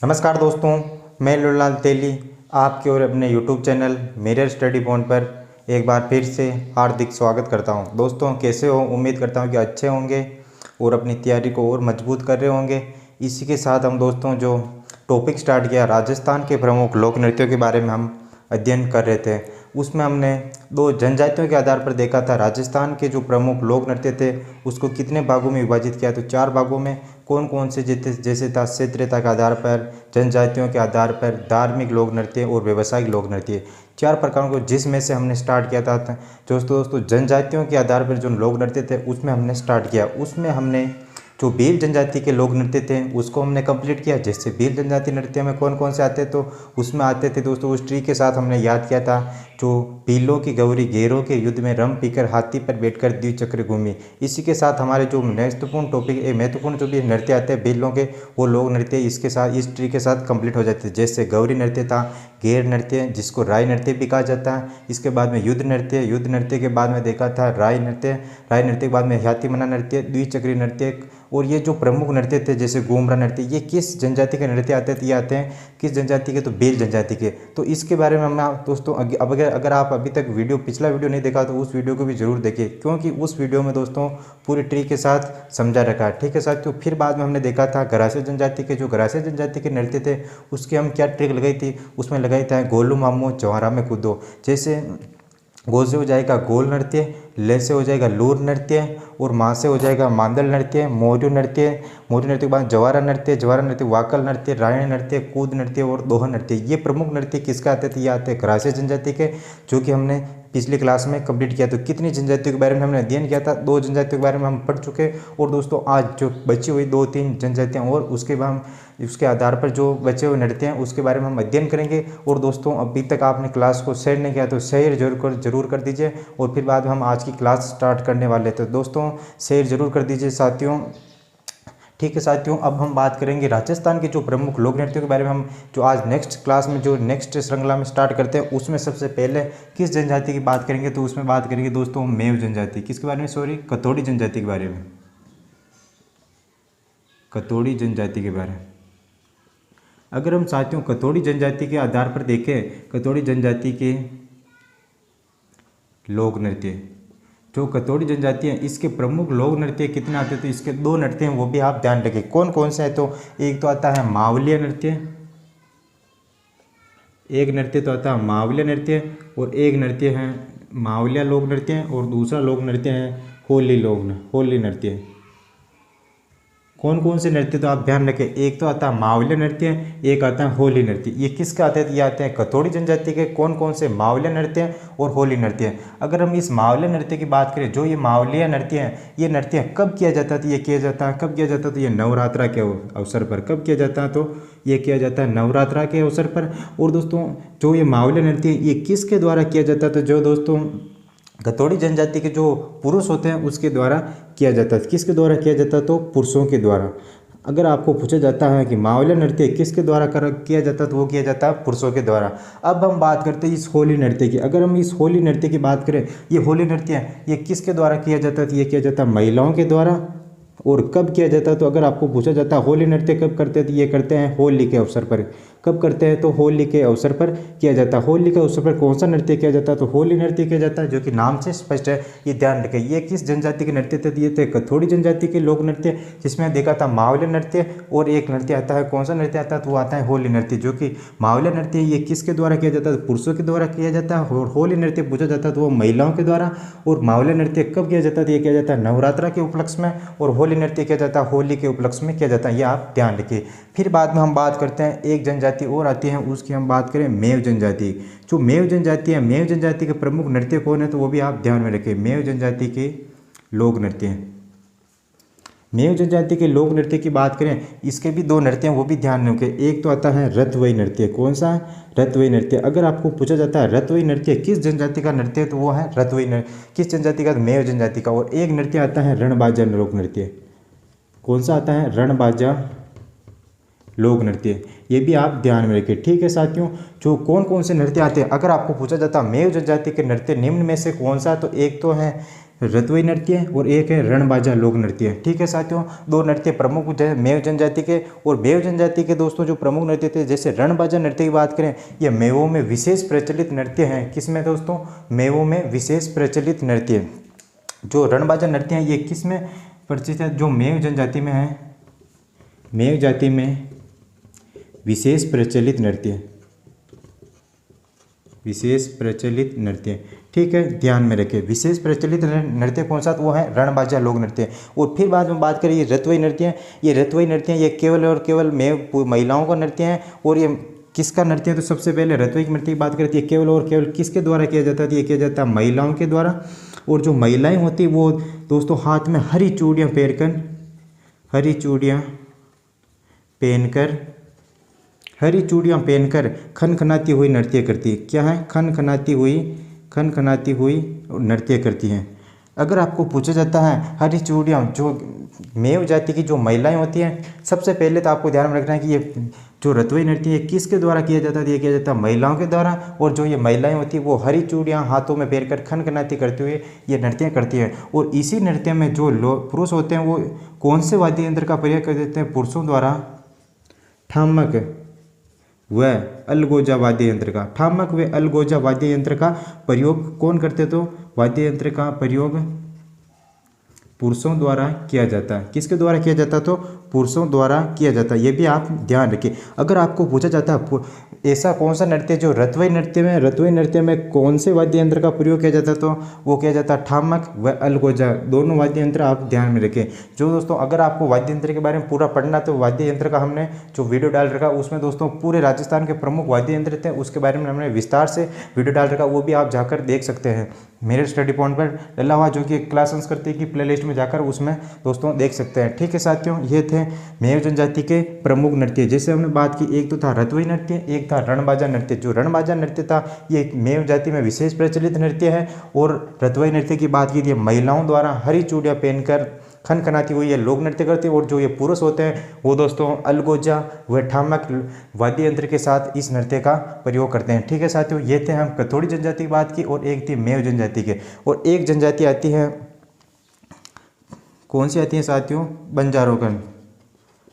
नमस्कार दोस्तों, मैं लुलाल तेली आपके और अपने YouTube channel mirror study point पर एक बार फिर से हार्दिक स्वागत करता हूं। दोस्तों कैसे हो? उम्मीद करता हूं कि अच्छे होंगे और अपनी तैयारी को और मजबूत कर रहे होंगे। इसी के साथ हम दोस्तों जो टॉपिक स्टार्ट किया, राजस्थान के प्रमुख लोक नृत्यों के बारे में हम अध्ययन कर रहे थे। उसमें हमने दो जनजातियों के आधार पर देखा था राजस्थान के जो प्रमुख लोक नृत्य थे उसको कितने भागों में विभाजित किया। तो 4 भागों में कौन कौन से जैसे था क्षेत्रीयता के आधार पर, जनजातियों के आधार पर, धार्मिक लोक नृत्य और व्यावसायिक लोक नृत्य, 4 प्रकारों को जिसमें से हमने स्टार्ट किया था। दोस्तों जनजातियों के आधार पर जो लोक नृत्य थे उसमें हमने स्टार्ट किया। उसमें हमने जो भील जनजाति के लोक नृत्य थे उसको हमने कंप्लीट किया। जैसे भील जनजाति नृत्य में कौन कौन से आते तो उसमें आते थे दोस्तों, उस ट्री के साथ हमने याद किया था जो भीलों की गौरी घेरों के युद्ध में रम पीकर हाथी पर बैठकर द्विचक्र घूमी। इसी के साथ हमारे जो महत्वपूर्ण टॉपिक महत्वपूर्ण जो भी नृत्य आते हैं भीलों के, वो लोक नृत्य इसके साथ इस ट्री के साथ कंप्लीट हो जाते थे। जैसे गौरी नृत्य था, घेर नृत्य जिसको राय नृत्य भी कहा जाता है, इसके बाद में युद्ध नृत्य के बाद में देखा था राय नृत्य के बाद में हाथी मना नृत्य, द्विचक्री नृत्य। और ये जो प्रमुख नृत्य थे जैसे घूमरा नृत्य, ये किस जनजाति के नृत्य आते थे? ये आते हैं किस जनजाति के? तो भील जनजाति के। तो इसके बारे में हम दोस्तों अब अगर आप अभी तक पिछला वीडियो नहीं देखा तो उस वीडियो को भी जरूर देखिए, क्योंकि उस वीडियो में दोस्तों पूरी ट्री के साथ समझा रखा है। ठीक है साथियों। फिर बाद में हमने देखा था गरासिया जनजाति के, जो गरासिया जनजाति के नृत्य थे उसके हम क्या ट्रिक लगाई थी? उसमें लगाई था गोलू मामू जवारा में कूदो। जैसे गो से हो जाएगा गोल नृत्य, ले से हो जाएगा लूर नृत्य, और माँ से हो जाएगा मांदल नृत्य, मोरू नृत्य के बाद जवारा नृत्य, वाकल नृत्य, रायण नृत्य, कूद नृत्य और दोहा नृत्य। ये प्रमुख नृत्य किसका आते थे? ये आते हैं गरासिया जनजाति के, जो कि हमने पिछली क्लास में कंप्लीट किया। तो कितनी जनजातियों के बारे में हमने अध्ययन किया था? 2 जनजातियों के बारे में हम पढ़ चुके। और दोस्तों आज जो बची हुई 2-3 जनजातियाँ और उसके बाद हम उसके आधार पर जो बचे हुए नृत्य हैं उसके बारे में हम अध्ययन करेंगे। और दोस्तों अभी तक आपने क्लास को शेयर नहीं किया तो शेयर जरूर कर दीजिए। और फिर बाद में हम आज की क्लास स्टार्ट करने वाले थे। दोस्तों शेयर जरूर कर दीजिए साथियों। ठीक है साथियों, अब हम बात करेंगे राजस्थान के जो प्रमुख लोक नृत्यों के बारे में। हम जो आज नेक्स्ट क्लास में जो नेक्स्ट श्रृंखला में स्टार्ट करते हैं उसमें सबसे पहले किस जनजाति की बात करेंगे? तो उसमें बात करेंगे दोस्तों मेव जनजाति। किसके बारे में? सॉरी, कतोड़ी जनजाति के बारे में। कतोड़ी जनजाति के बारे में अगर हम साथियों कतोड़ी जनजाति के आधार पर देखें, कतोड़ी जनजाति के लोक नृत्य, जो कतोड़ी जनजाति है इसके प्रमुख लोक नृत्य कितने आते थे? इसके 2 नृत्य हैं, वो भी आप ध्यान रखें। कौन कौन से हैं? तो एक तो आता है मावलिया नृत्य, एक नृत्य तो आता है मावलिया नृत्य, और एक नृत्य है मावलिया लोक नृत्य, और दूसरा लोक नृत्य है होली नृत्य। कौन कौन से नृत्य? तो आप ध्यान रखें, एक तो आता है मावलिया नृत्य, एक आता है होली नृत्य। ये किसके आते हैं? ये आते हैं कतोड़ी जनजाति के। कौन कौन से? मावलिया नृत्य और होली नृत्य। अगर हम इस मावलिया नृत्य की बात करें, जो ये मावलिया नृत्य है, ये नृत्य कब किया जाता था? ये किया जाता है कब किया जाता? तो ये नवरात्रा के अवसर पर। कब किया जाता है? तो ये किया जाता है नवरात्रा के अवसर पर। और दोस्तों जो ये मावलिया नृत्य ये किसके द्वारा किया जाता? तो जो दोस्तों कतोड़ी जनजाति के जो पुरुष होते हैं उसके द्वारा किया जाता है। किसके द्वारा किया जाता है? तो पुरुषों के द्वारा। अगर आपको पूछा जाता है कि मावलिया नृत्य किसके द्वारा किया जाता है तो वो किया जाता है पुरुषों के द्वारा। अब हम बात करते हैं इस होली नृत्य की। अगर हम इस होली नृत्य की बात करें, ये होली नृत्य ये किसके द्वारा किया जाता है? तो ये किया जाता है महिलाओं के द्वारा। और कब किया जाता है? तो अगर आपको पूछा जाता है होली नृत्य कब करते हैं, तो ये करते हैं होली के अवसर पर। कब करते हैं? तो होली के अवसर पर किया जाता है। होली के अवसर पर कौन सा नृत्य किया जाता है? तो होली नृत्य किया जाता है, जो कि नाम से स्पष्ट है। ये ध्यान रखें, ये किस जनजाति के नृत्य थे? ये थे कथोड़ी जनजाति के लोक नृत्य, जिसमें देखा था मावलिया नृत्य, और एक नृत्य आता है, कौन सा नृत्य आता है? तो वो आता है होली नृत्य, जो कि मावलिया नृत्य ये किसके द्वारा किया जाता है? पुरुषों के द्वारा किया जाता है। और होली नृत्य पूछा जाता है तो वो महिलाओं के द्वारा। और मावलिया नृत्य कब किया जाता है? ये किया जाता है नवरात्रा के उपलक्ष्य में, और होली नृत्य किया जाता है होली के उपलक्ष्य में किया जाता है। ये आप ध्यान रखिए। फिर बाद में हम बात करते हैं एक जनजाति और आती है, उसकी हम बात करें मेव जनजाति। जो मेव जनजाति है, मेव जनजाति के प्रमुख नृत्य कौन है? तो वो भी आप ध्यान में रखें। मेव जनजाति के लोक नृत्य हैं। मेव जनजाति के लोक नृत्य की बात करें, इसके भी 2 नृत्य हैं, वो भी ध्यान रखें। एक तो आता है रतवई नृत्य। कौन सा? रतवई नृत्य। अगर आपको पूछा जाता है रतवई नृत्य किस जनजाति का नृत्य है, तो वो है रतवई नृत्य। किस जनजाति का? मेव जनजाति का। और एक नृत्य आता है रणबाजा लोक नृत्य। कौन सा आता है? रणबाजा लोक नृत्य। ये भी आप ध्यान में रखिए। ठीक है साथियों, जो कौन कौन से नृत्य आते हैं, अगर आपको पूछा जाता है मेव जनजाति के नृत्य निम्न में से कौन सा, तो एक तो है रतवई नृत्य और एक है रणबाजा लोक नृत्य। ठीक है साथियों, दो नृत्य प्रमुख मेव जनजाति के। और मेव जनजाति के दोस्तों जो प्रमुख नृत्य थे, जैसे रणबाजा नृत्य की बात करें, ये मेवों में विशेष प्रचलित नृत्य हैं। किसमें दोस्तों? मेवों में विशेष प्रचलित नृत्य। जो रणबाजा नृत्य हैं ये किस में परिचित है? जो मेव जनजाति में है, मेव जाति में विशेष प्रचलित नृत्य, विशेष प्रचलित नृत्य। ठीक है, ध्यान में रखें, विशेष प्रचलित नृत्य कौन सा? तो वो है रणबाजा लोक नृत्य। और फिर बाद में बात करें ये रतवई नृत्य। ये रतवई नृत्य ये केवल और केवल महिलाओं का नृत्य है। और ये किसका नृत्य है? तो सबसे पहले रतवई की नृत्य की बात करती है, केवल और केवल किसके द्वारा किया जाता है? ये किया जाता है महिलाओं के द्वारा। और जो महिलाएं होती है वो दोस्तों हाथ में हरी चूड़ियाँ पहनकर, हरी चूड़ियाँ पहनकर, हरी चूड़ियाँ पहनकर खनखनाती हुई नृत्य करती है। क्या है? खनखनाती हुई नृत्य करती हैं। अगर आपको पूछा जाता है हरी चूड़ियाँ, जो मेव जाति की जो महिलाएं होती हैं, सबसे पहले तो आपको ध्यान में रखना है कि ये जो रतवई नृत्य है किसके द्वारा किया जाता है? ये किया जाता है महिलाओं के द्वारा। और जो ये महिलाएं होती हैं वो हरी चूड़ियाँ हाथों में पहनकर खनखनाती करते हुए ये नृत्य करती है। और इसी नृत्य में जो पुरुष होते हैं वो कौन से वाद्य यंत्र का प्रयोग कर देते हैं? पुरुषों द्वारा ठामक व अलगोजा वाद्य यंत्र का, ठामक व अलगोजा वाद्य यंत्र का प्रयोग कौन करते? तो वाद्य यंत्र का प्रयोग पुरुषों द्वारा किया जाता है। किसके द्वारा किया जाता? तो पुरुषों द्वारा किया जाता है। ये भी आप ध्यान रखिए। अगर आपको पूछा जाता है ऐसा कौन सा नृत्य जो रतवई नृत्य में कौन से वाद्य यंत्र का प्रयोग किया जाता है? तो वो किया जाता है ठामक व अलगोजा, दोनों वाद्य यंत्र आप ध्यान में रखें। जो दोस्तों अगर आपको वाद्य यंत्र के बारे में पूरा पढ़ना तो वाद्य यंत्र का हमने जो वीडियो डाल रखा उसमें दोस्तों पूरे राजस्थान के प्रमुख वाद्य यंत्र थे, उसके बारे में हमने विस्तार से वीडियो डाल रखा, वो भी आप जाकर देख सकते हैं मेरे स्टडी पॉइंट पर डला हुआ, जो कि क्लास संस्कृति की प्लेलिस्ट में जाकर उसमें दोस्तों देख सकते हैं। ठीक है साथियों, ये थे मेव जनजाति के प्रमुख नृत्य। जैसे हमने बात की, एक तो था रतवई नृत्य, एक था रणबाजा नृत्य। जो रणबाजा नृत्य था ये मेव जाति में विशेष प्रचलित नृत्य है। और रतवई नृत्य की बात की थी, महिलाओं द्वारा हरी चूड़ियाँ पहनकर खनखनाती हुई ये लोक नृत्य करते हैं। और जो ये पुरुष होते हैं वो दोस्तों अलगोजा व ठामक वाद्य यंत्र के साथ इस नृत्य का प्रयोग करते हैं। ठीक है साथियों, ये थे हम कथोड़ी जनजाति की बात की, और एक थी मेव जनजाति के। और एक जनजाति आती है, कौन सी आती है साथियों? बंजारों का।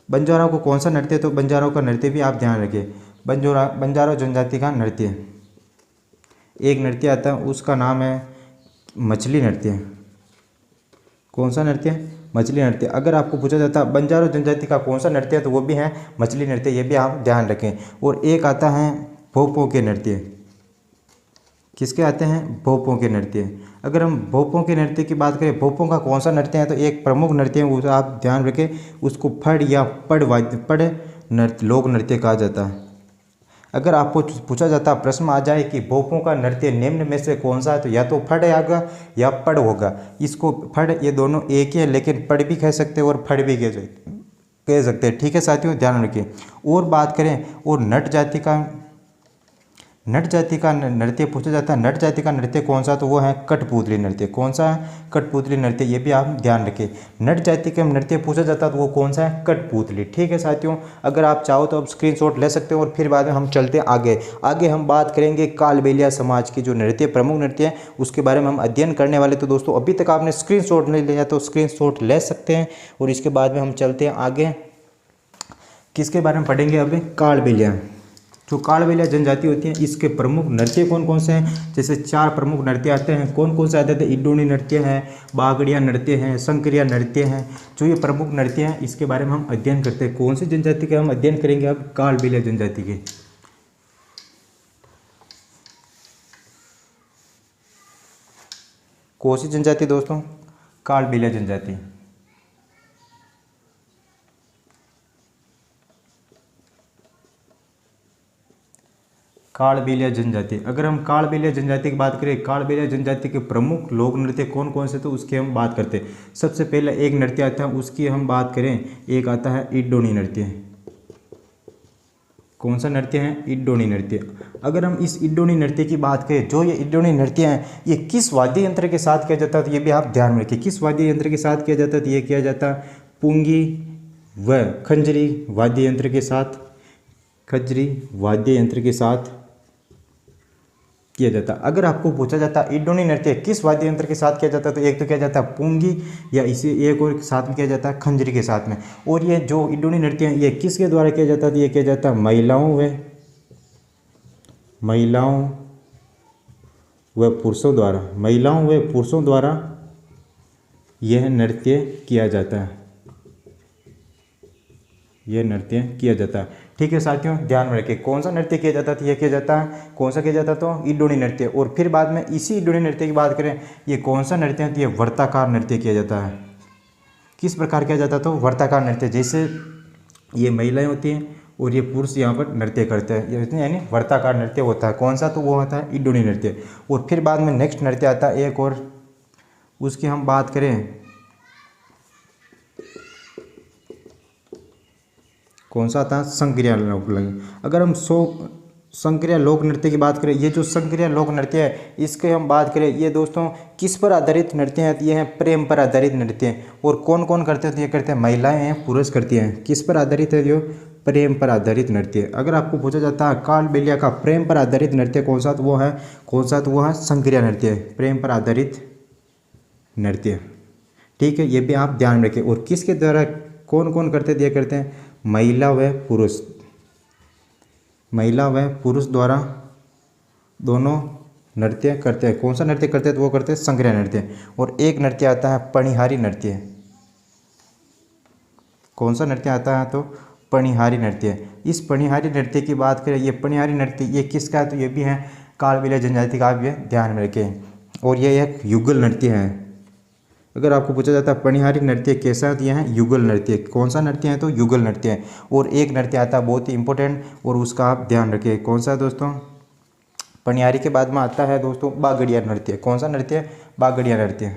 बंजारों को कौन सा नृत्य? तो बंजारों का नृत्य भी आप ध्यान रखिए। बंजारों जनजाति का नृत्य, एक नृत्य आता है उसका नाम है मछली नृत्य। कौन सा नृत्य? मछली नृत्य। अगर आपको पूछा जाता है बंजारों जनजाति का कौन सा नृत्य है तो वो भी है मछली नृत्य, ये भी आप ध्यान रखें। और एक आता है भोपों के नृत्य। किसके आते हैं? भोपों के नृत्य। अगर हम भोपों के नृत्य की बात करें, भोपों का कौन सा नृत्य है? तो एक प्रमुख नृत्य है, वो आप ध्यान रखें, उसको फड़ या पड़ नृत्य लोक नृत्य कहा जाता है। अगर आपको पूछा जाता प्रश्न आ जाए कि भोपों का नृत्य निम्न में से कौन सा है, तो या तो फड़ होगा या पड़ होगा। इसको फड़ ये दोनों एक ही है, लेकिन पड़ भी कह सकते हैं और फड़ भी कह सकते हैं। ठीक है साथियों, ध्यान रखिए। और बात करें और नट जाति का नृत्य पूछा जाता है, नट जाति का नृत्य कौन सा? तो वो है कठपुतली नृत्य। कौन सा है? कठपुतली नृत्य, ये भी आप ध्यान रखें। नट जाति का नृत्य पूछा जाता है तो वो कौन सा है? कठपुतली। ठीक है साथियों, अगर आप चाहो तो आप स्क्रीनशॉट ले सकते हो। और फिर बाद में हम चलते हैं आगे हम बात करेंगे कालबेलिया समाज के जो नृत्य प्रमुख नृत्य है उसके बारे में हम अध्ययन करने वाले। तो दोस्तों अभी तक आपने स्क्रीनशॉट नहीं लिया तो स्क्रीनशॉट ले सकते हैं। और इसके बाद में हम चलते हैं आगे, किसके बारे में पढ़ेंगे? अभी कालबेलिया। जो कालबेलिया जनजाति होती है इसके प्रमुख नृत्य कौन कौन से हैं? जैसे 4 प्रमुख नृत्य आते हैं। कौन कौन से आते थे? इडोनी नृत्य है, बागड़िया नृत्य है, शंकरिया नृत्य है। जो ये प्रमुख नृत्य हैं इसके बारे में हम अध्ययन करते हैं। कौन सी जनजाति के हम अध्ययन करेंगे? अब कालबेलिया जनजाति के। कौन सी जनजाति दोस्तों? कालबेलिया जनजाति। कालबेलिया जनजाति। अगर हम कालबेलिया जनजाति की बात करें, कालबेलिया जनजाति के प्रमुख लोक नृत्य कौन कौन से तो उसकी हम बात करते हैं। सबसे पहले एक नृत्य आता है उसकी हम बात करें, एक आता है इडोनी नृत्य। कौन सा नृत्य है? इडोनी नृत्य। अगर हम इस इडोनी नृत्य की बात करें, जो ये इडोनी नृत्य है ये किस वाद्य यंत्र के साथ किया जाता है? तो ये भी आप ध्यान में रखिए, किस वाद्य यंत्र के साथ किया जाता है? तो ये किया जाता है पुंगी व खंजरी वाद्य यंत्र के साथ, खंजरी वाद्य यंत्र के साथ किया जाता। अगर आपको पूछा जाता इडोनी नृत्य किस वाद्य यंत्र के साथ किया जाता है, तो एक तो किया जाता है पुंगी, या इसे एक और साथ में किया जाता है खंजरी के साथ में। और ये जो इडोनी नृत्य है ये किसके द्वारा किया जाता है, ये किया जाता है महिलाओं व पुरुषों द्वारा। महिलाओं व पुरुषों द्वारा यह नृत्य किया जाता है, यह नृत्य किया जाता है। ठीक है साथियों, ध्यान में रखिए कौन सा नृत्य किया जाता था, यह किया जाता है कौन सा किया जाता तो इडोनी नृत्य। और फिर बाद में इसी इडोनी नृत्य की बात करें, ये कौन सा नृत्य है, तो ये वर्ताकार नृत्य किया जाता है। किस प्रकार किया जाता तो वर्ताकार नृत्य, जैसे ये महिलाएं होती हैं और ये पुरुष यहाँ पर नृत्य करते हैं, ये यानी वर्ताकार नृत्य होता है। कौन सा, तो वो होता है इडोनी नृत्य। और फिर बाद में नेक्स्ट नृत्य आता है एक और, उसकी हम बात करें कौन सा आता है, संक्रिया लोक नृत्य। अगर हम संक्रिया लोक नृत्य की बात करें, ये जो संक्रिया लोक नृत्य है इसके हम बात करें, ये दोस्तों किस पर आधारित नृत्य है, ये है प्रेम पर आधारित नृत्य है। और कौन कौन करते हैं, तो ये करते हैं महिलाएं हैं, पुरुष करती हैं। किस पर आधारित है, जो प्रेम पर आधारित नृत्य। अगर आपको पूछा जाता है कालबेलिया का प्रेम पर आधारित नृत्य कौन सा, तो वो है कौन सा, तो वो है संक्रिया नृत्य, प्रेम पर आधारित नृत्य। ठीक है, ये भी आप ध्यान में रखें। और किसके द्वारा कौन कौन करते दिया करते हैं, महिला व पुरुष द्वारा दोनों नृत्य करते हैं। कौन सा नृत्य करते हैं, तो वो करते हैं संक्रिया नृत्य। और एक नृत्य आता है पणिहारी नृत्य। कौन सा नृत्य आता है, तो पणिहारी नृत्य। इस पणिहारी नृत्य की बात करें, ये पणिहारी नृत्य ये किसका है, तो ये भी है कालबेलिया जनजाति का, आप ये ध्यान में रखें। और ये एक युगल नृत्य है। अगर आपको पूछा जाता है पणिहारी नृत्य कैसा है, तो यह है युगल नृत्य। कौन सा नृत्य है, तो युगल नृत्य है। और एक नृत्य आता है बहुत ही इंपॉर्टेंट, और उसका आप ध्यान रखिए कौन सा है दोस्तों, पणिहारी के बाद में आता है दोस्तों बागड़िया नृत्य। कौन सा नृत्य, बागड़िया नृत्य।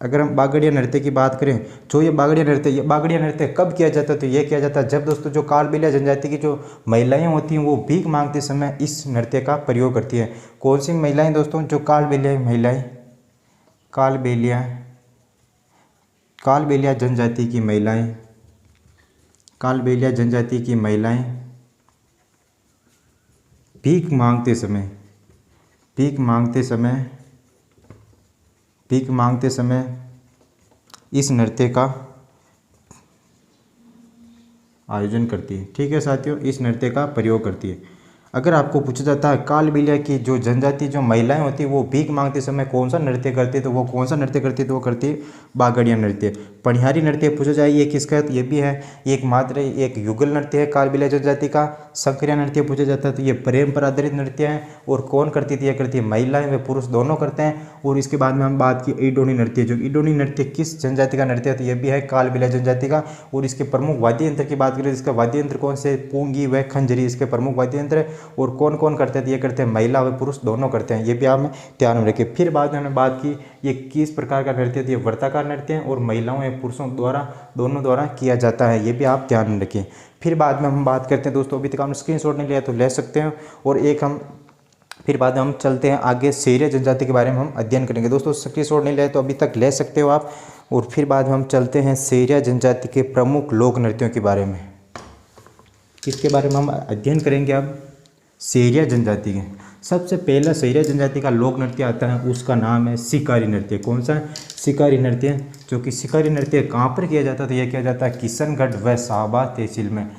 अगर हम बागड़िया नृत्य की बात करें, जो ये बागड़िया नृत्य कब किया जाता है, तो ये किया जाता है जब दोस्तों जो कालबेलिया जनजाति की जो महिलाएं होती हैं वो भीख मांगते समय इस नृत्य का प्रयोग करती है। कौन सी महिलाएं दोस्तों, जो कालबेलिया जनजाति की महिलाएं भीख मांगते समय इस नृत्य का आयोजन करती है। ठीक है साथियों, इस नृत्य का प्रयोग करती है। अगर आपको पूछा जाता है कालबेलिया की जो जनजाति जो महिलाएं होती है वो भीख मांगते समय कौन सा नृत्य करती है, तो वो कौन सा नृत्य करती है, तो वो करती है बागड़िया नृत्य। पणिहारी नृत्य पूछा जाए ये किसका है, तो ये भी है एक युगल नृत्य है कालबेलिया जनजाति का। संक्रिया नृत्य पूछा जाता है तो ये प्रेम पर आधारित नृत्य है। और कौन करती थी, ये करती है महिलाएं व पुरुष दोनों करते हैं। और इसके बाद में हम बात की इडोनी नृत्य। जो इडोनी नृत्य किस जनजाति का नृत्य है, तो ये भी है कालबेलिया जनजाति का। और इसके प्रमुख वाद्य यंत्र की बात करें, इसका वाद्य यंत्र कौन से, पूंगी व खंजरी इसके प्रमुख वाद्य यंत्र है। और कौन कौन करते हैं, ये करते हैं महिला व पुरुष दोनों करते हैं। ये भी आप ध्यान में रखिए। फिर बाद में हमने बात की ये किस प्रकार का नृत्य है, ये वर्ताकार नृत्य है और महिलाओं या पुरुषों द्वारा दोनों द्वारा किया जाता है। ये भी आप ध्यान में रखिए। फिर बाद में हम बात करते हैं दोस्तों, अभी तक हमने स्क्रीनशॉट नहीं लिया तो ले सकते हैं। और फिर बाद में हम चलते हैं आगे सेरिया जनजाति के बारे में हम अध्ययन करेंगे। दोस्तों स्क्रीनशॉट नहीं लिया तो अभी तक ले सकते हो आप। और फिर बाद में हम चलते हैं सेरिया जनजाति के प्रमुख लोक नृत्यों के बारे में। किसके बारे में हम अध्ययन करेंगे अब, सेरिया जनजाति के। सबसे पहला सेरिया जनजाति का लोक नृत्य आता है, उसका नाम है शिकारी नृत्य। कौन सा है, शिकारी नृत्य। जो कि शिकारी नृत्य कहाँ पर किया जाता है, तो यह किया जाता है किशनगढ़ व शाहबाद तहसील में।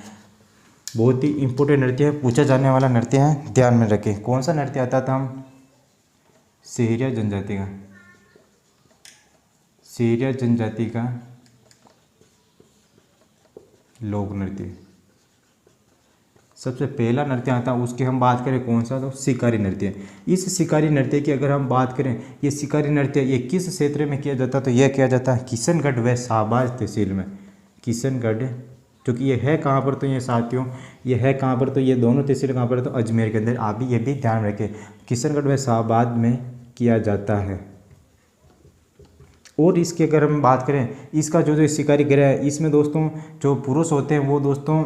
बहुत ही इंपॉर्टेंट नृत्य है, पूछा जाने वाला नृत्य है, ध्यान में रखें। कौन सा नृत्य आता था हम, सेरिया जनजाति का लोक नृत्य। सबसे पहला नृत्य आता है, उसकी हम बात करें कौन सा, तो शिकारी नृत्य। इस शिकारी नृत्य की अगर हम बात करें, ये शिकारी नृत्य ये किस क्षेत्र में किया जाता है, तो यह किया जाता है किशनगढ़ व शाहबाज तहसील में। किशनगढ़, क्योंकि ये है कहाँ पर, तो ये साथियों ये है कहाँ पर, तो ये दोनों तहसील कहाँ पर, तो अजमेर के अंदर। आप भी ये भी ध्यान रखें, किशनगढ़ व शाहबाद में किया जाता है। और इसकी अगर हम बात करें, इसका जो शिकारी गृह है, इसमें दोस्तों जो पुरुष होते हैं वो दोस्तों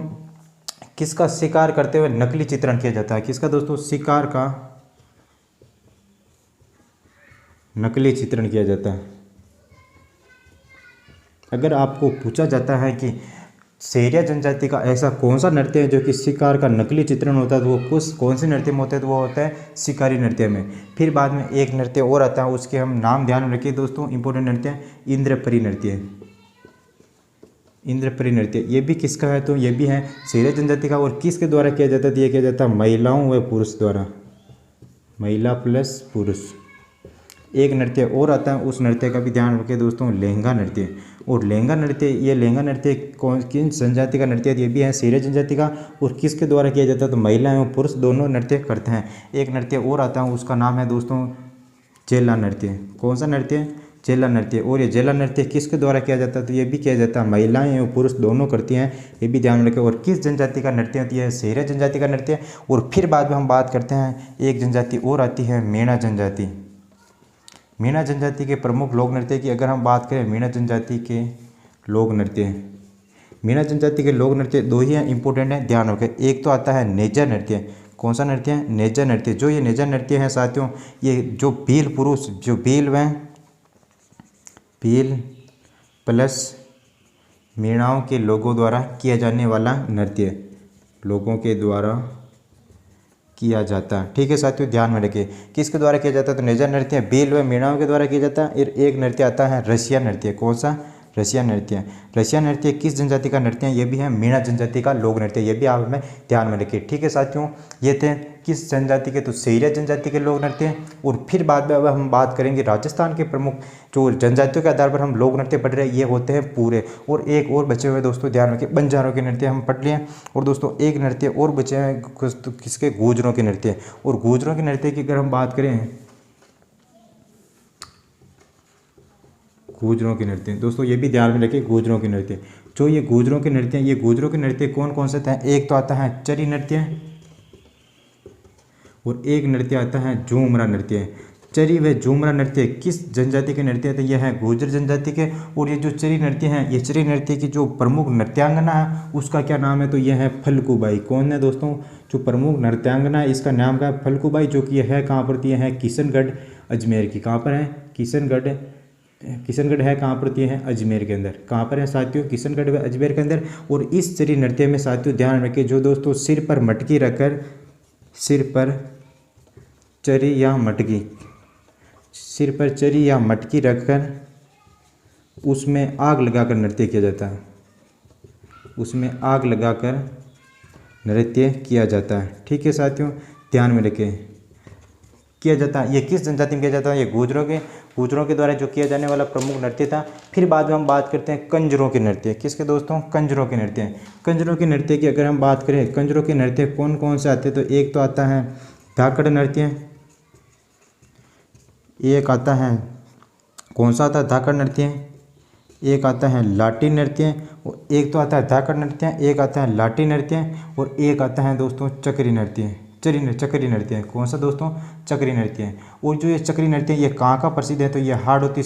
किसका शिकार करते हुए नकली चित्रण किया जाता है। किसका दोस्तों, शिकार का नकली चित्रण किया जाता है। अगर आपको पूछा जाता है कि सेरिया जनजाति का ऐसा कौन सा नृत्य है जो कि शिकार का नकली चित्रण होता है, तो वो कौन से नृत्य में होता है, तो वो होता है शिकारी नृत्य में। फिर बाद में एक नृत्य और आता है, उसके हम नाम ध्यान में रखिए दोस्तों, इंपॉर्टेंट नृत्य है इंद्रपरी नृत्य। इंद्रपरी नृत्य ये भी किसका है, तो ये भी है सेरिया जनजाति का। और किसके द्वारा किया जाता है, तो ये किया जाता है महिलाओं व पुरुष द्वारा, महिला प्लस पुरुष। एक नृत्य और आता है, उस नृत्य का भी ध्यान रखें दोस्तों, लहंगा नृत्य। और लहंगा नृत्य, ये लहंगा नृत्य कौन किन जनजाति का नृत्य है, ये भी है सेरिया जनजाति का। और किसके द्वारा किया जाता है, तो महिला एवं पुरुष दोनों नृत्य करते हैं। एक नृत्य और आता है, उसका नाम है दोस्तों जेला नृत्य। कौन सा नृत्य, जेला नृत्य। और ये जेला नृत्य किसके द्वारा किया जाता है, तो ये भी किया जाता है महिलाएं एवं पुरुष दोनों करती हैं, ये भी ध्यान रखें। और किस जनजाति का नृत्य होती है, सेरिया जनजाति का नृत्य। और फिर बाद में हम बात करते हैं, एक जनजाति और आती है मीणा जनजाति। मीणा जनजाति के प्रमुख लोक नृत्य की अगर हम बात करें, मीणा जनजाति के लोक नृत्य, मीणा जनजाति के लोक नृत्य दो ही हैं, इंपॉर्टेंट है, ध्यान रखें। एक तो आता है नेजा नृत्य। कौन सा नृत्य है, नेजा नृत्य। जो ये नेजा नृत्य है साथियों, ये जो भील पुरुष, जो भील व भील प्लस मीणाओं के लोगों द्वारा किया जाने वाला नृत्य, लोगों के द्वारा किया जाता है। ठीक है साथियों, ध्यान में रखिए किसके द्वारा किया जाता है, तो नेजा नृत्य भील व मीणाओं के द्वारा किया जाता है। और एक नृत्य आता है रसिया नृत्य। कौन सा, रसिया नृत्य। रसिया नृत्य किस जनजाति का नृत्य है, ये भी है मीणा जनजाति का लोक नृत्य, ये भी आप हमें ध्यान में रखिए। ठीक है साथियों, ये थे किस जनजाति के, तो सेरिया जनजाति के लोक नृत्य। और फिर बाद में अब हम बात करेंगे राजस्थान के प्रमुख जो जनजातियों के आधार पर हम लोक नृत्य पढ़ रहे हैं, ये होते हैं पूरे। और एक और बचे हुए दोस्तों, ध्यान रखिए, बंजारों के नृत्य हम पढ़ लिए। और दोस्तों एक नृत्य और बचे हैं किसके, गुर्जरों के नृत्य। और गुर्जरों के नृत्य की अगर हम बात करें, गुर्जरों के नृत्य दोस्तों, ये भी ध्यान में रखिए, गुर्जरों के नृत्य। जो ये गुर्जरों के नृत्य हैं, ये गुर्जरों के नृत्य कौन कौन से हैं, एक तो आता है चरी नृत्य और एक नृत्य आता है झूमरा नृत्य। चरी व झूमरा नृत्य किस जनजाति के नृत्य है, तो यह है गुर्जर जनजाति के। और ये जो चरी नृत्य हैं, ये चरी नृत्य की जो प्रमुख नृत्यांगना है उसका क्या नाम है, तो यह है फल्गुबाई। कौन है दोस्तों, जो प्रमुख नृत्यांगना है इसका नाम क्या है, फल्गुबाई। जो कि यह है कहाँ पर, यह है किशनगढ़ अजमेर की। कहाँ पर है, किशनगढ़ है कहाँ पर, ये है अजमेर के अंदर। कहाँ पर है साथियों, किशनगढ़ व अजमेर के अंदर। और इस चरी नृत्य में साथियों ध्यान रखिए, जो दोस्तों सिर पर मटकी रखकर, सिर पर चरी या मटकी, सिर पर चरी या मटकी रखकर उसमें आग लगाकर नृत्य किया जाता है, उसमें आग लगाकर नृत्य किया जाता है। ठीक है साथियों, ध्यान में रखें, किया जाता है। ये किस जनजाति में किया जाता है, ये गुर्जरों के द्वारा जो किया जाने वाला प्रमुख नृत्य था। फिर बाद में हम बात करते हैं कंजरों के नृत्य। किसके दोस्तों, कंजरों के नृत्य। कंजरों के नृत्य की अगर हम बात करें, कंजरों के नृत्य कौन कौन से आते हैं, तो एक तो आता है धाकड़ नृत्य, एक आता है, कौन सा आता है, धाकड़ नृत्य। एक आता है लाठी नृत्य, और एक तो आता है धाकड़ नृत्य, एक आता है लाठी नृत्य, और एक आता है दोस्तों चक्री नृत्य। चक्री नृत्य है। कौन सा दोस्तों, चक्री नृत्य है। और जो ये चक्री नृत्य ये कहाँ का प्रसिद्ध है, तो ये हाड़ौती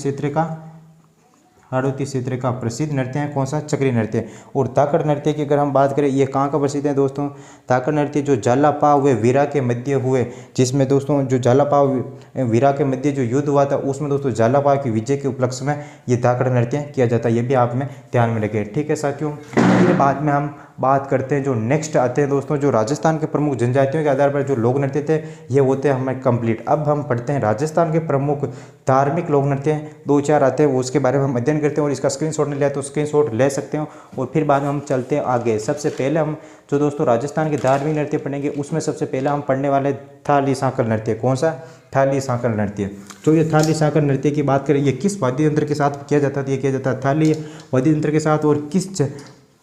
क्षेत्र का प्रसिद्ध नृत्य है। कौन सा, चक्री नृत्य। और धाकड़ नृत्य की अगर हम बात करें, ये कहाँ का प्रसिद्ध है दोस्तों, धाकड़ नृत्य जो झालापाव व वीरा के मध्य हुए, जिसमें दोस्तों जो झालापाव वीरा के मध्य जो युद्ध हुआ था, उसमें दोस्तों झालापाव की विजय के उपलक्ष्य में ये धाकड़ नृत्य किया जाता है। ये भी आप में ध्यान में रखें। ठीक है साथियों, फिर बाद में हम बात करते हैं, जो नेक्स्ट आते हैं दोस्तों, जो राजस्थान के प्रमुख जनजातियों के आधार पर जो लोक नृत्य थे, ये होते हैं हमें कंप्लीट। अब हम पढ़ते हैं राजस्थान के प्रमुख धार्मिक लोक नृत्य। 2-4 आते हैं, उसके बारे में हम अध्ययन करते हैं। और इसका स्क्रीनशॉट नहीं लिया तो स्क्रीनशॉट ले सकते हो। और फिर बाद में हम चलते हैं आगे। सबसे पहले हम जो दोस्तों राजस्थान के धार्मिक नृत्य पढ़ेंगे, उसमें सबसे पहले हम पढ़ने वाले थाली सांकल नृत्य। कौन सा, थाली सांकल नृत्य। जो ये थाली सांकल नृत्य की बात करें, ये किस वाद्य यंत्र के साथ किया जाता है, ये किया जाता है थाली वाद्य यंत्र के साथ। और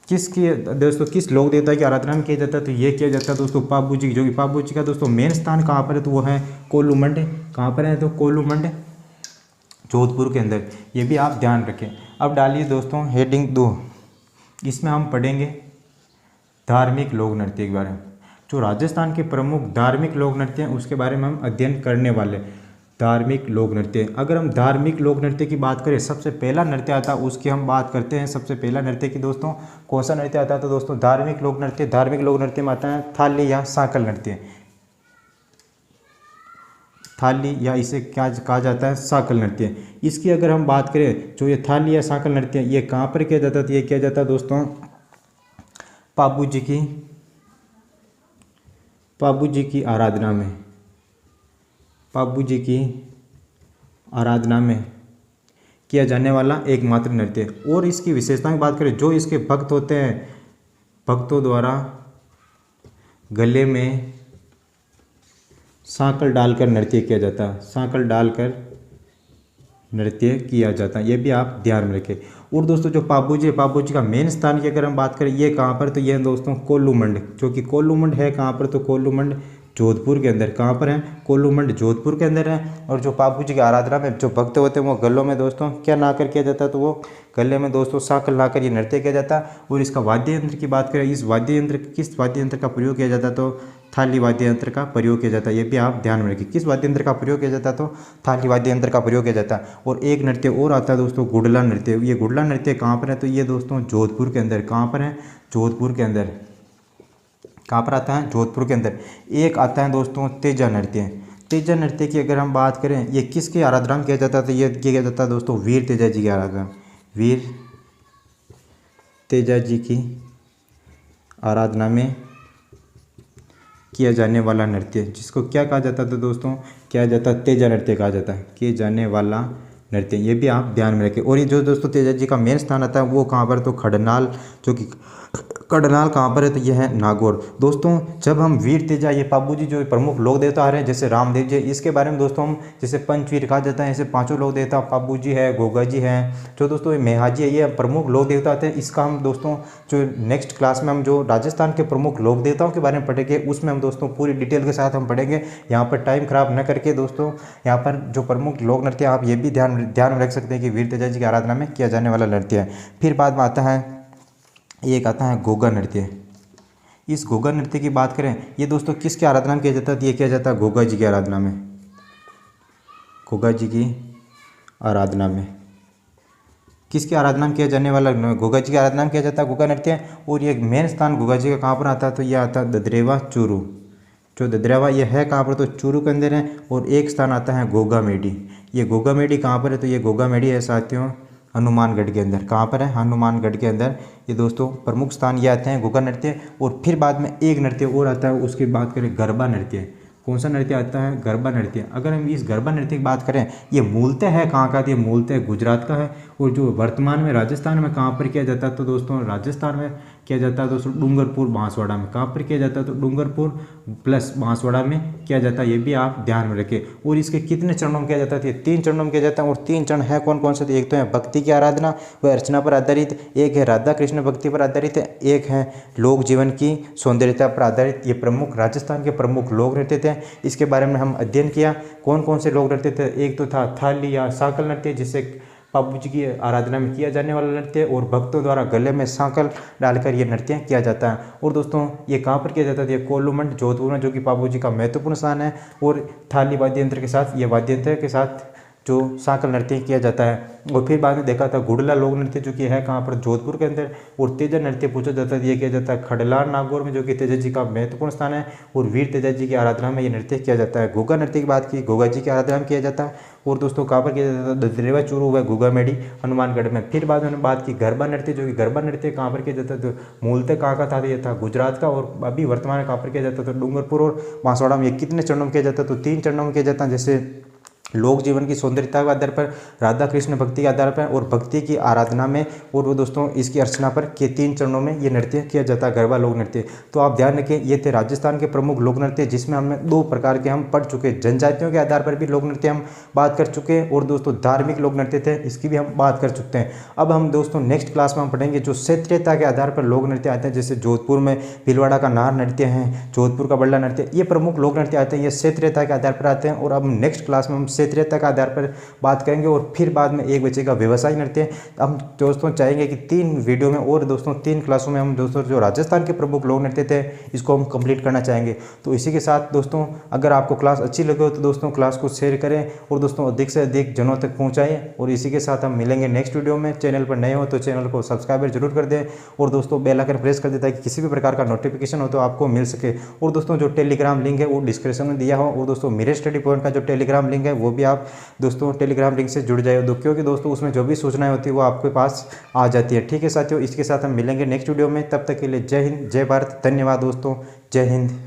किसकी दोस्तों, किस लोक देवता की आराधना में किया जाता है, तो ये किया जाता है दोस्तों पाबू जी। जो कि पाबू जी का दोस्तों मेन स्थान कहाँ पर है, तो वो है कोलूमंड। कहाँ पर है, तो कोलूमंड जोधपुर के अंदर। ये भी आप ध्यान रखें। अब डालिए दोस्तों हेडिंग 2, इसमें हम पढ़ेंगे धार्मिक लोक नृत्य के बारे में। जो राजस्थान के प्रमुख धार्मिक लोक नृत्य हैं उसके बारे में हम अध्ययन करने वाले। धार्मिक लोक नृत्य, अगर हम धार्मिक लोक नृत्य की बात करें, सबसे पहला नृत्य आता है उसकी हम बात करते हैं। सबसे पहला नृत्य की दोस्तों कौन सा नृत्य आता है, तो दोस्तों धार्मिक लोक नृत्य। धार्मिक लोक नृत्य में आता है थाली या सांकल नृत्य। थाली या इसे क्या कहा जाता है, सांकल नृत्य। इसकी अगर हम बात करें, जो ये थाली या सांकल नृत्य ये कहाँ पर किया जाता है, तो ये किया जाता है दोस्तों पाबू जी की आराधना में, पाबू जी की आराधना में किया जाने वाला एकमात्र नृत्य। और इसकी विशेषता की बात करें, जो इसके भक्त होते हैं, भक्तों द्वारा गले में सांकल डालकर नृत्य किया जाता है, सांकल डालकर नृत्य किया जाता है, ये भी आप ध्यान में रखें। और दोस्तों जो पाबू जी का मेन स्थान की अगर हम बात करें, ये कहाँ पर, तो ये दोस्तों कोल्लूमंड, जो कि कोल्लूमंड है कहाँ पर, तो कोल्लूमंड जोधपुर के अंदर। कहाँ पर है, कोल्लूमंड जोधपुर के अंदर है। और जो पाबू जी की आराधना में जो भक्त होते हैं वो गलों में दोस्तों क्या लाकर किया जाता है, तो वो गले में दोस्तों सांकल लाकर ये नृत्य किया जाता है। और इसका वाद्य यंत्र की बात करें, इस वाद्य यंत्र किस वाद्य यंत्र का प्रयोग किया जाता है, तो थाली वाद्य यंत्र का प्रयोग किया जाता है, ये भी आप ध्यान में रखिए। किस वाद्य यंत्र का प्रयोग किया जाता है, तो थाली वाद्य यंत्र का प्रयोग किया जाता है। और एक नृत्य और आता है दोस्तों, गुडला नृत्य। ये गुडला नृत्य कहाँ पर है, तो ये दोस्तों जोधपुर के अंदर। कहाँ पर है, जोधपुर के अंदर। कहाँ पर आता है, जोधपुर के अंदर। एक आता है दोस्तों तेजा नृत्य। तेजा नृत्य की अगर हम बात करें, ये किसकी आराधना में किया जाता है, तो ये किया जाता है दोस्तों वीर तेजा जी की आराधना, वीर तेजा जी की आराधना में किया जाने वाला नृत्य, जिसको क्या कहा जाता है, तो दोस्तों क्या जाता है, तेजा नृत्य कहा जाता है, किए जाने वाला नृत्य, ये भी आप ध्यान में रखें। और ये जो दोस्तों तेजा जी का मेन स्थान आता है वो कहाँ पर, तो खड़नाल, जो कि खड़नाल कहाँ पर है, तो यह है नागौर। दोस्तों जब हम वीर तेजा, ये पाबू जी जो प्रमुख लोक देवता आ रहे हैं, जैसे रामदेव जी, इसके बारे में दोस्तों हम जैसे पंचवीर कहा जाता है, ऐसे पांचों लोक देवता, पाबू जी है, गोगा जी हैं, जो दोस्तों ये मेहाजी है, ये प्रमुख लोक देवता आते हैं। इसका हम दोस्तों जो नेक्स्ट क्लास में हम जो राजस्थान के प्रमुख लोक देवताओं के बारे में पढ़ेंगे, उसमें हम दोस्तों पूरी डिटेल के साथ हम पढ़ेंगे। यहाँ पर टाइम खराब न करके दोस्तों, यहाँ पर जो प्रमुख लोक नृत्य आप ये भी ध्यान में रख सकते हैं कि वीर तेजा जी की आराधना में किया जाने वाला नृत्य है। फिर बाद में आता है, एक आता है गोगा नृत्य। इस गोगा नृत्य की बात करें, ये दोस्तों किसकी आराधना में किया जाता है, ये किया जाता है गोगा जी की आराधना में, गोगा जी की आराधना में। किसकी आराधना में किया जाने वाला, गोगा जी की आराधना में किया जाता है गोगा नृत्य। और ये मेन स्थान गोगा जी का कहाँ पर आता है, तो यह आता है ददरेवा चूरू। जो ददरेवा ये है कहाँ पर, तो चूरू के अंदर है। और एक स्थान आता है गोगा मेडी। ये गोगा मेडी कहाँ पर है, तो ये गोगा मेडी है साथियों हनुमानगढ़ के अंदर। कहाँ पर है, हनुमानगढ़ के अंदर। ये दोस्तों प्रमुख स्थान ये आते हैं गोगा नृत्य। और फिर बाद में एक नृत्य और आता है, उसकी बात करें गरबा नृत्य। कौन सा नृत्य आता है, गरबा नृत्य। अगर हम इस गरबा नृत्य की बात करें, ये मूलतः है कहाँ का, ये मूलतः गुजरात का है। और जो वर्तमान में राजस्थान में कहाँ पर किया जाता है, तो दोस्तों राजस्थान में किया जाता है दोस्तों डूंगरपुर बांसवाड़ा में। कहाँ पर किया जाता है, तो डूंगरपुर प्लस बांसवाड़ा में किया जाता है, ये भी आप ध्यान में रखें। और इसके कितने चरणों में किया जाता है, ये 3 चरणों में किया जाता है। और 3 चरण है कौन कौन से, तो एक तो है भक्ति की आराधना व अर्चना पर आधारित, एक है राधा कृष्ण भक्ति पर आधारित, एक है लोक जीवन की सौंदर्यता पर आधारित। ये प्रमुख राजस्थान के प्रमुख लोक नृत्य थे। इसके बारे में हम अध्ययन किया कौन कौन से लोक नृत्य थे। एक तो था थाली या सांकल नृत्य, जिससे पाबू जी की आराधना में किया जाने वाला नृत्य, और भक्तों द्वारा गले में सांकल डालकर ये नृत्य किया जाता है। और दोस्तों ये कहाँ पर किया जाता है, ये कोल्लूमंड जोधपुर में, जो कि पाबू जी का महत्वपूर्ण स्थान है। और थाली वाद्य यंत्र के साथ, ये वाद्य यंत्र के साथ जो सांकल नृत्य किया जाता है। और फिर बाद में देखा था गुडला लोक नृत्य, जो कि है कहाँ पर, जोधपुर के अंदर। और तेजा नृत्य पूछा जाता है, ये किया जाता है खड़लार नागौर में, जो कि तेजा जी का महत्वपूर्ण स्थान है। और वीर तेजा जी की आराधना में ये नृत्य किया जाता है। गोगा नृत्य की बात की, गोगा जी की आराधना में किया जाता है। और दोस्तों कहाँ पर किया जाता है, ददरेवा चूरू व गोगा मेडी हनुमानगढ़ में। फिर बाद में बात की गरबा नृत्य, जो कि गरबा नृत्य कहाँ पर किया जाता है, तो मूलतः कहाँ का था, ये था गुजरात का। और अभी वर्तमान में कहाँ पर किया जाता है, तो डूंगरपुर और बांसवाड़ा में। ये कितने चरणों में किया जाता है, तो 3 चरणों में किया जाता है। जैसे लोक जीवन की सौंदर्यता के आधार पर, राधा कृष्ण भक्ति के आधार पर, और भक्ति की आराधना में, और वो दोस्तों इसकी अर्चना पर, के 3 चरणों में ये नृत्य किया जाता है, गरबा लोक नृत्य। तो आप ध्यान रखें, ये थे राजस्थान के प्रमुख लोक नृत्य, जिसमें हमने 2 प्रकार के हम पढ़ चुके। जनजातियों के आधार पर भी लोक नृत्य हम बात कर चुके, और दोस्तों धार्मिक लोक नृत्य थे, इसकी भी हम बात कर चुके हैं। अब हम दोस्तों नेक्स्ट क्लास में हम पढ़ेंगे जो क्षेत्रीयता के आधार पर लोक नृत्य आते हैं। जैसे जोधपुर में भीलवाड़ा का नार नृत्य है, जोधपुर का बल्ला नृत्य, ये प्रमुख लोक नृत्य आते हैं, ये क्षेत्रीयता के आधार पर आते हैं। और अब नेक्स्ट क्लास में हम क्षेत्रीयता के आधार पर बात करेंगे। और फिर बाद में एक बच्चे का व्यवसाय नृत्य। हम दोस्तों चाहेंगे कि 3 वीडियो में और दोस्तों 3 क्लासों में हम दोस्तों जो राजस्थान के प्रमुख लोक नृत्य थे, इसको हम कंप्लीट करना चाहेंगे। तो इसी के साथ दोस्तों, अगर आपको क्लास अच्छी लगे हो तो दोस्तों क्लास को शेयर करें, और दोस्तों अधिक से अधिक जनों तक पहुंचाएं। और इसी के साथ हम मिलेंगे नेक्स्ट वीडियो में। चैनल पर नए हो तो चैनल को सब्सक्राइब जरूर कर दें, और दोस्तों बेल आइकन प्रेस कर देता है कि किसी भी प्रकार का नोटिफिकेशन हो तो आपको मिल सके। और दोस्तों जो टेलीग्राम लिंक है वो डिस्क्रिप्शन में दिया हो, और दोस्तों मेरे स्टडी पॉइंट का जो टेलीग्राम लिंक है वो वो भी आप दोस्तों टेलीग्राम लिंक से जुड़ जाए, क्योंकि दोस्तों उसमें जो भी सूचनाएं होती है वो आपके पास आ जाती है। ठीक है साथियों, इसके साथ हम मिलेंगे नेक्स्ट वीडियो में, तब तक के लिए जय हिंद, जय भारत, धन्यवाद दोस्तों, जय हिंद।